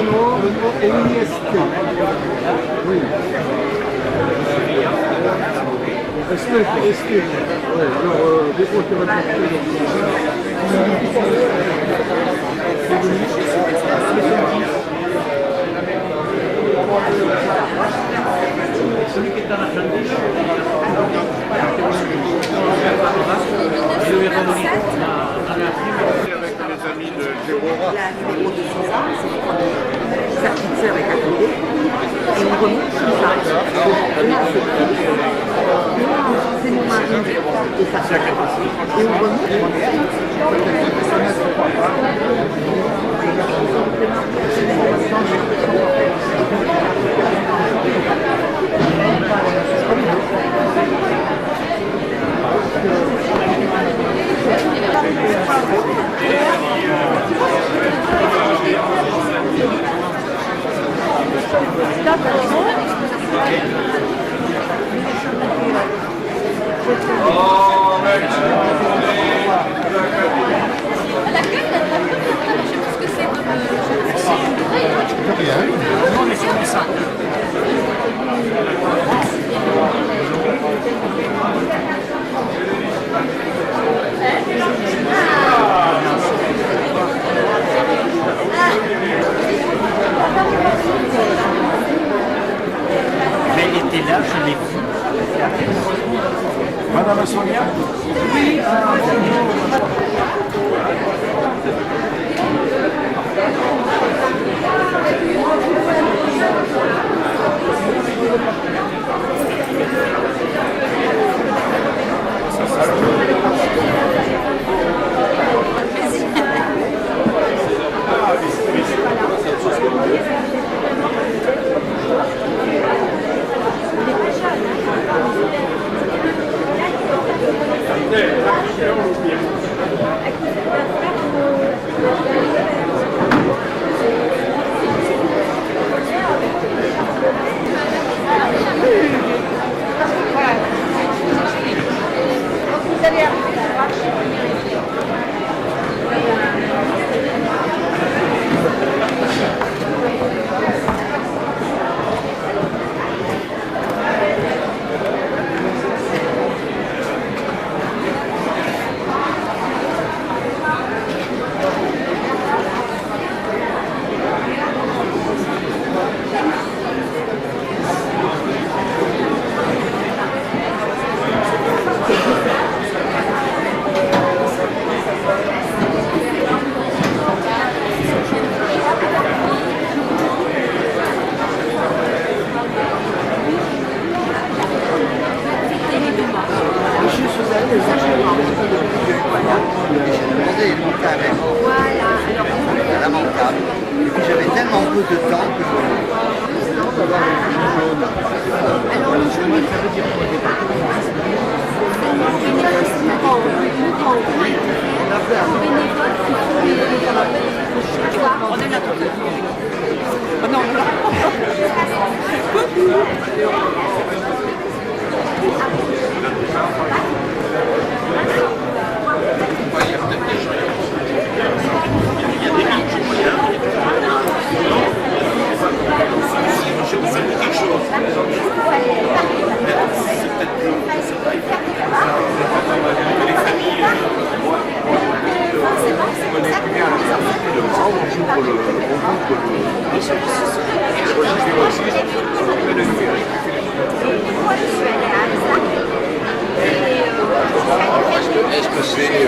NIST. Oui. ST. Ouais, alors, des fois, je vais Celui qui est à la chandelle, je vais revenir à la prime. Avec les amis de Gérora. La numéro de son âme, c'est de prendre sa petite sœur est à côté, et on remonte comme ça. Et là, c'est mon mari et sa sœur. Et on Mais elle était là, je l'ai vue. Madame Sonia? Oui. lamentable. Et puis j'avais tellement peu de temps que Alors le jaune, ça veut dire quoi? On est là tout à l'heure. Oh non, non. Est-ce que c'est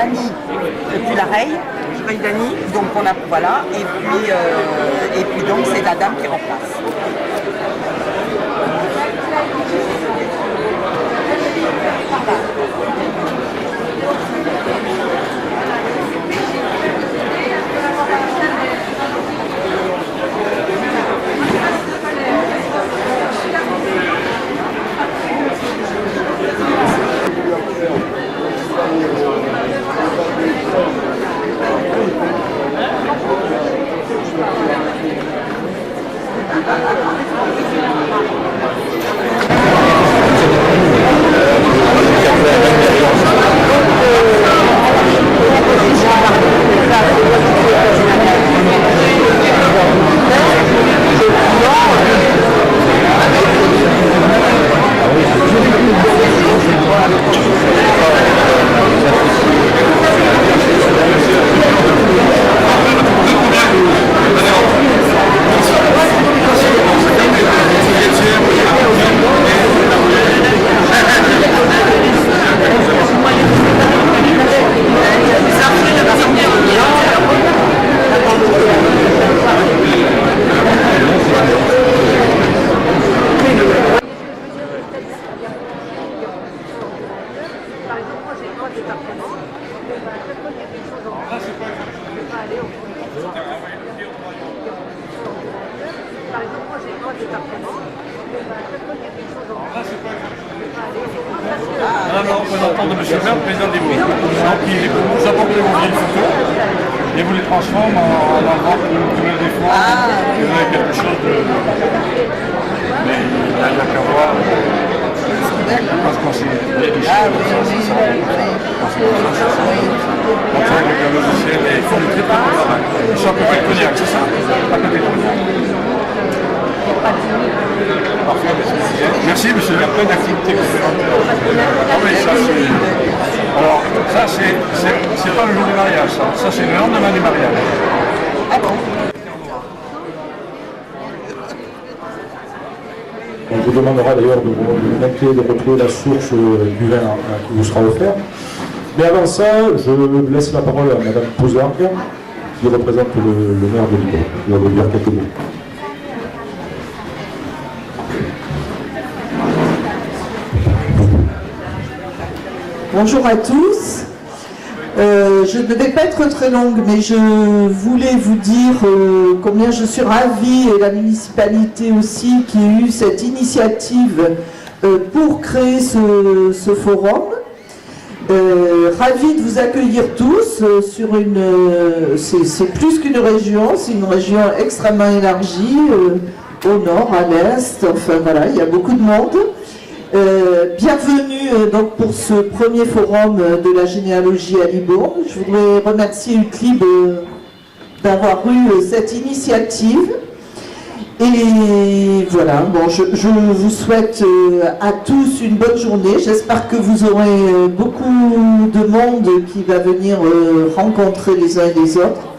Dany depuis la Reille. Dany, donc on a, voilà, et puis donc c'est la dame qui remplace. Alors, représentant de M. le maire, président des Bouilles. Donc, il vous apporte les vieilles photos et vous les transforme en avant pour vous le défaut. Et vous avez quelque chose de. Mais il n'y a qu'à voir. Parce qu'on s'est des choses comme ça, on travaille avec un logiciel et ils font du très bon travail. Ils sont à peu près de Cognac, c'est ça? À côté de Cognac. Parfait, merci monsieur, il y a plein d'activités complémentaires. Non mais ça c'est... Alors, ça c'est pas le jour du mariage, ça c'est le lendemain du mariage. Ah bon? On vous demandera d'ailleurs de vous appeler de retrouver la source du vin qui vous sera offert. Mais avant ça, je laisse la parole à Madame Pouzard, qui représente le maire de Libourne. Il va vous dire quelques mots. Bonjour à tous. Je ne vais pas être très longue, mais je voulais vous dire combien je suis ravie, et la municipalité aussi, qui a eu cette initiative pour créer ce forum. Ravie de vous accueillir tous sur une... c'est plus qu'une région, c'est une région extrêmement élargie, au nord, à l'est, enfin voilà, il y a beaucoup de monde. Bienvenue donc pour ce premier forum de la généalogie à Libourne. Je voudrais remercier Uclib d'avoir eu cette initiative. Et voilà, bon, je vous souhaite à tous une bonne journée. J'espère que vous aurez beaucoup de monde qui va venir rencontrer les uns et les autres.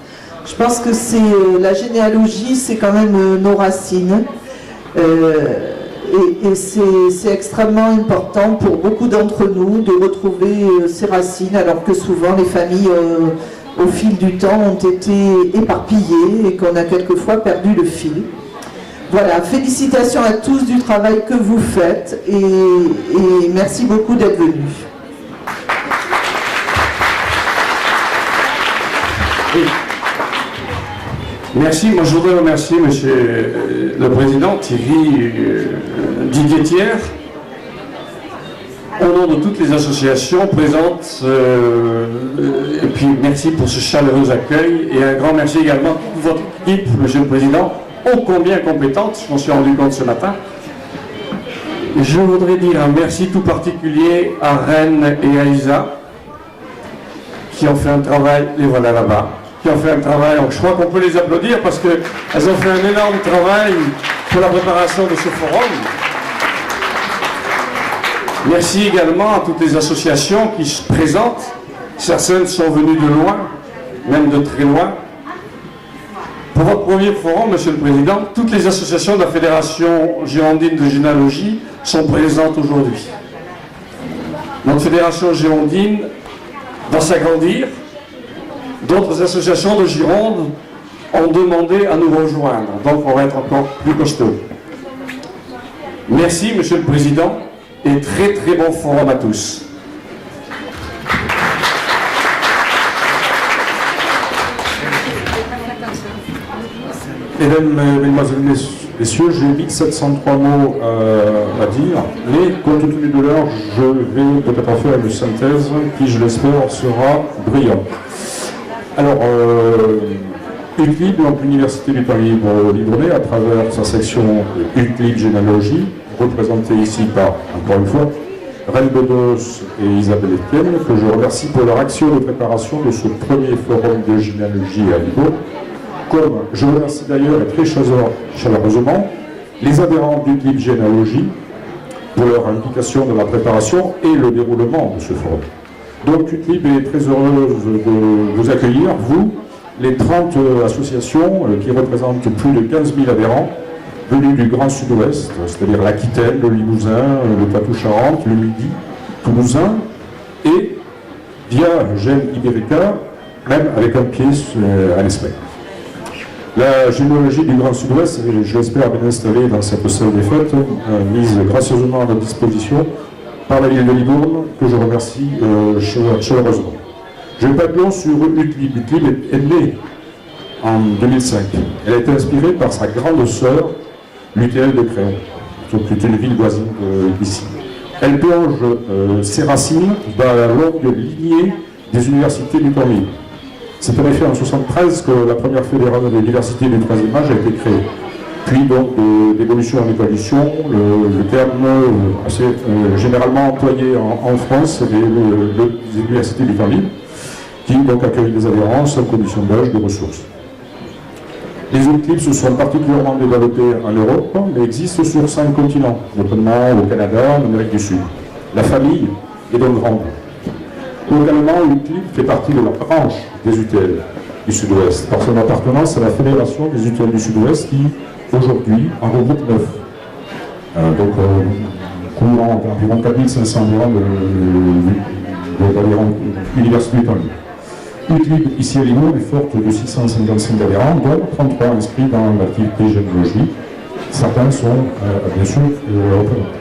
Je pense que c'est la généalogie, c'est quand même nos racines. Et c'est extrêmement important pour beaucoup d'entre nous de retrouver ces racines, alors que souvent les familles, au fil du temps, ont été éparpillées et qu'on a quelquefois perdu le fil. Voilà, félicitations à tous du travail que vous faites et merci beaucoup d'être venus. Oui. Merci, moi je voudrais remercier Monsieur le Président Thierry Didier Thiers, au nom de toutes les associations présentes, et puis merci pour ce chaleureux accueil, et un grand merci également à toute votre équipe, Monsieur le Président, ô combien compétente, je m'en suis rendu compte ce matin. Je voudrais dire un merci tout particulier à Rennes et à Isa, qui ont fait un travail, les voilà là-bas, qui ont fait un travail, je crois qu'on peut les applaudir parce qu'elles ont fait un énorme travail pour la préparation de ce forum. Merci également à toutes les associations qui se présentent. Certaines sont venues de loin, même de très loin. Pour votre premier forum, Monsieur le Président, toutes les associations de la Fédération girondine de généalogie sont présentes aujourd'hui. Notre fédération girondine va s'agrandir. D'autres associations de Gironde ont demandé à nous rejoindre, donc on va être encore plus costaud. Merci, Monsieur le Président, et très très bon forum à tous. Mesdames, Mesdemoiselles, Messieurs, j'ai 1703 mots à dire, mais compte tenu de l'heure, je vais peut-être faire une synthèse qui, je l'espère, sera brillante. Alors, UCLIB, donc l'Université du Paris Libre, à travers sa section UCLIB Généalogie, représentée ici par, encore une fois, Rennes Bedos et Isabelle Etienne, que je remercie pour leur action de préparation de ce premier forum de généalogie à Libo. Comme je remercie d'ailleurs et très chaleureusement les adhérents d'UCLIB Généalogie pour leur implication dans la préparation et le déroulement de ce forum. Donc UCLIB est très heureuse de vous accueillir, vous, les 30 associations qui représentent plus de 15 000 adhérents venus du Grand Sud-Ouest, c'est-à-dire l'Aquitaine, le Limousin, le Poitou-Charentes, le Midi, Toulousain, et via Gênes Ibérica, même avec un pied à l'Espagne. La généalogie du Grand Sud-Ouest, je l'espère bien installée dans cette salle des fêtes, mise gracieusement à notre disposition par la ville de Libourne, que je remercie chaleureusement. Je ne vais pas de long sur UCLIB. UCLIB est née en 2005. Elle a été inspirée par sa grande sœur, l'UTL de Créon, qui est une ville voisine d'ici. Elle plonge ses racines dans la longue lignée des universités du temps libre. C'est en effet en 1973 que la première fédérale de l'université du troisième âge a été créée. Puis donc d'évolution en évolution, le terme assez généralement employé en France est les universités du temps libre, qui donc accueillent des adhérents sans condition d'âge, de ressources. Les UCLIB se sont particulièrement développés en Europe, mais existent sur 5 continents, notamment au Canada, en Amérique du Sud. La famille est donc grande. Localement, UCLIB fait partie de la branche des UTL du Sud-Ouest, par son appartenance à la Fédération des UTL du Sud-Ouest qui, aujourd'hui, en regroupe 9. Couvrant environ 4500 adhérents d'université du temps libre. UCLIB, ici à Limours, est forte de 655 adhérents, dont 33 inscrits dans l'activité généalogie. Certains sont, bien sûr, représentés.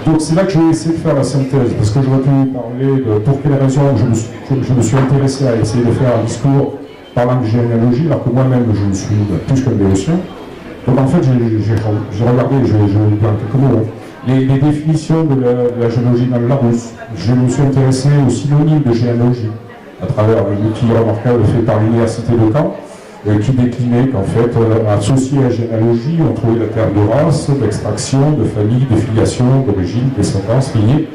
Donc c'est là que je vais essayer de faire la synthèse, parce que j'aurais pu parler de pour quelles raisons je me suis intéressé à essayer de faire un discours parlant de généalogie, alors que moi-même je suis plus qu'un béotien. Donc en fait j'ai regardé, je vais dire en quelques mots, les définitions de la généalogie dans le Larousse. Je me suis intéressé aux synonymes de généalogie, à travers un outil remarquable fait par l'université de Caen, qui déclinait qu'en fait, associé à généalogie, on trouvait la terme de race, d'extraction, de famille, de filiation, d'origine, descendance, lignée.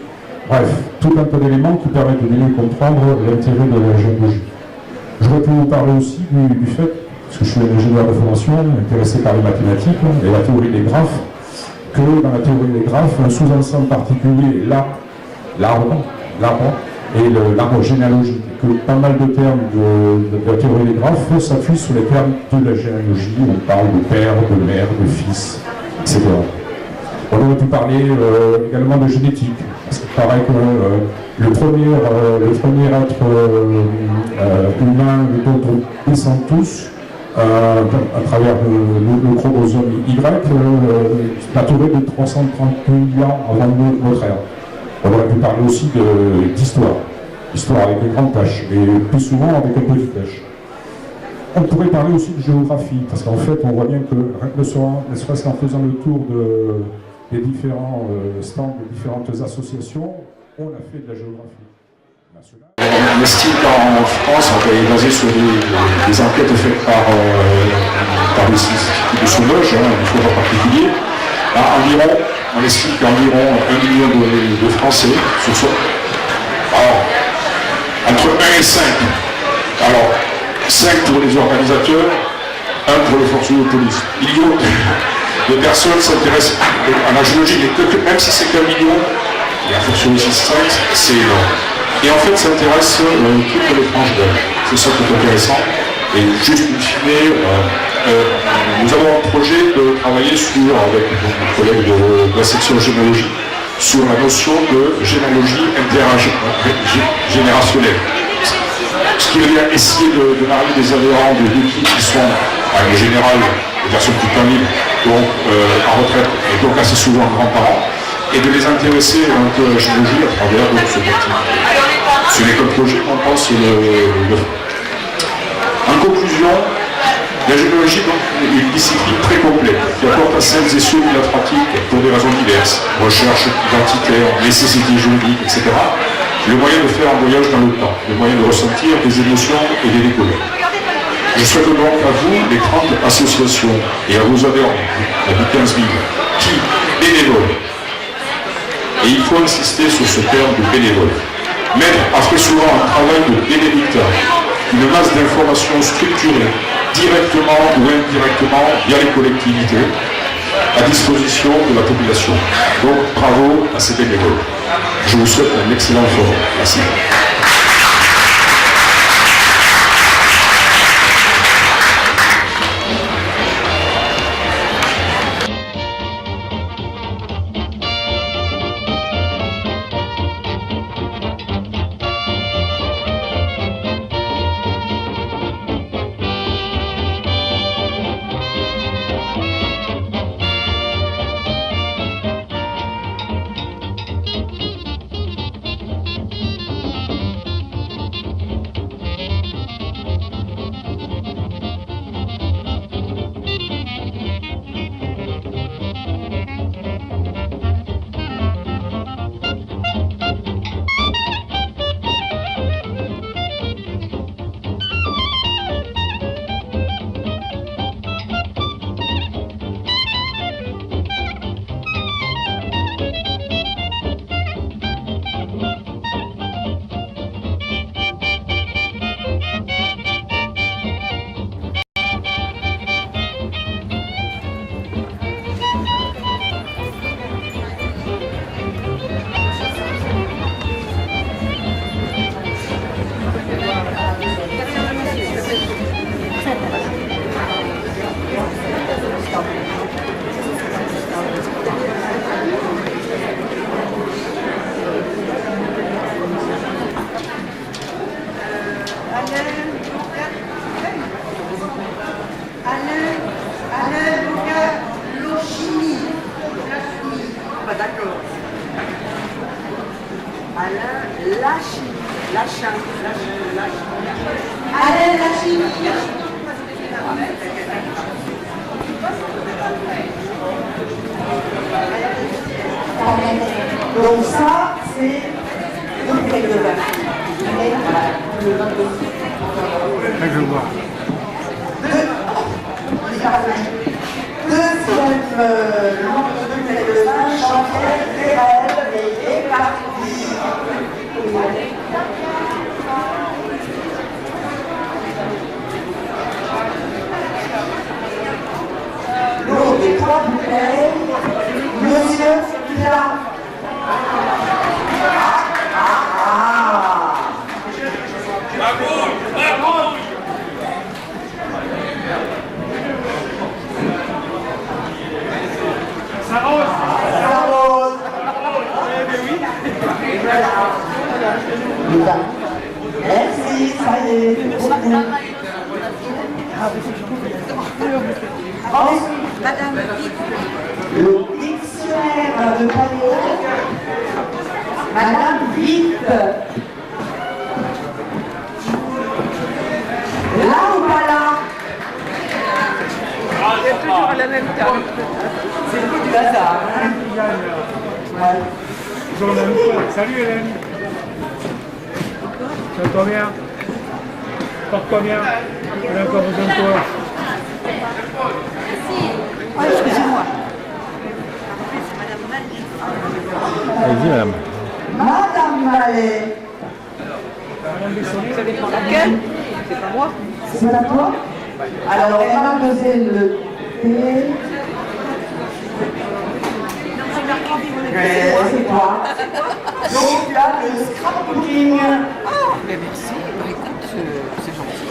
Bref, tout un tas d'éléments qui permettent de mieux comprendre l'intérêt de la généalogie. Je voudrais vous parler aussi du fait, parce que je suis un ingénieur de formation, intéressé par les mathématiques et la théorie des graphes, que dans la théorie des graphes, un sous-ensemble particulier est l'arbre et l'arbre généalogique, que pas mal de termes de la théorie des graphes s'appuient sur les termes de la généalogie. On parle de père, de mère, de fils, etc. On aurait pu parler également de génétique. C'est pareil que le premier être humain dont on descend tous, à travers le chromosome Y, daterait de 330 000 ans avant notre ère. On aurait pu parler aussi d'histoire. Histoire avec des grandes tâches, et plus souvent avec un petit tâche. On pourrait parler aussi de géographie, parce qu'en fait, on voit bien que, ne serait-ce qu'en faisant le tour des différents stands, des différentes associations, on a fait de la géographie nationale. On estime qu'en France, on est basé sur des enquêtes faites par les instituts de sondage, un fonds en particulier. On estime qu'environ 1 million de Français sur soi. Alors, entre 1 et 5. Alors, 5 pour les organisateurs, 1 pour les forces de police. Millions de personnes s'intéressent à la géologie, même si c'est qu'un million, et à force de 5, c'est énorme. Et en fait, ça intéresse toutes les tranches d'âge. C'est ça qui est intéressant. Et juste une fine, nous avons un projet de travailler avec nos collègues de la section généalogie sur la notion de généalogie intergénérationnelle. Ce qui veut dire essayer de marier des adhérents de l'équipe qui sont, en général, les personnes qui terminent, donc en retraite, et donc assez souvent grands-parents, et de les intéresser un peu à la généalogie à travers donc, ce petit. C'est l'école projet qu'on pense le. En conclusion, la généalogie est une discipline très complète qui apporte à celles et ceux qui la pratiquent pour des raisons diverses, recherche identitaire, nécessité juridique, etc. Le moyen de faire un voyage dans le temps, le moyen de ressentir des émotions et des découvertes. Je souhaite donc à vous, les 30 associations, et à vos adhérents, à 15 000, qui, bénévoles, et il faut insister sur ce terme de bénévole, mettre après souvent un travail de bénédictin, une masse d'informations structurées, directement ou indirectement via les collectivités, à disposition de la population. Donc bravo à ces bénévoles. Je vous souhaite un excellent forum. Merci. Donc ça, c'est une bouteille de vin. Je vois. Deuxième nombre de bouteilles de vin, Chantal Vérel est parti. L'eau des 3 bouteilles, Monsieur Plat. Merci, ça y est, beaucoup. Madame Le dictionnaire de Paléo, Madame Vite. Là ou pas là? C'est toujours à la même table. C'est le coup du hasard. Hein? Ouais. Salut Hélène. Ça va bien? Porte-toi bien. On a encore besoin de toi. Oh, excusez-moi. Allez-y madame. Madame Mallet. Vous savez prendre laquelle? C'est pas moi. C'est à toi? Alors, mademoiselle le thé. C'est toi. Donc là, le scrapbooking. Oh, mais merci. Bah, écoute, c'est gentil.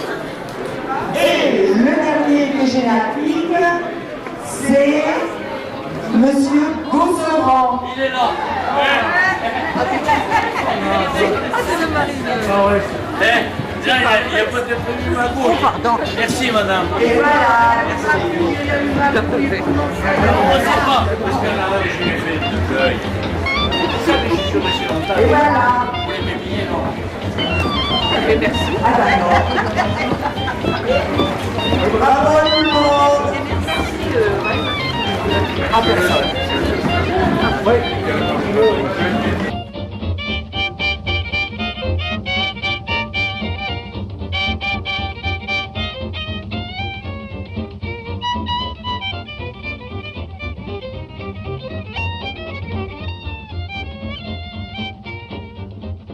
Et le dernier que j'ai la pique, c'est Monsieur Gosselin. Laurent. Il est là. Ah, c'est le mari de... Tiens, il y a peut-être prévu ma Oh, gauche. pardon. Merci, madame. Et voilà. Tout à fait. On ne sait pas, parce qu'à la rue, je lui ai fait une feuille. C'est ça que je suis resté longtemps. Et voilà. Pour les billets, non. Et merci. Ah bah non. Bravo à tout le monde. Et merci, Ah, personne. Oui.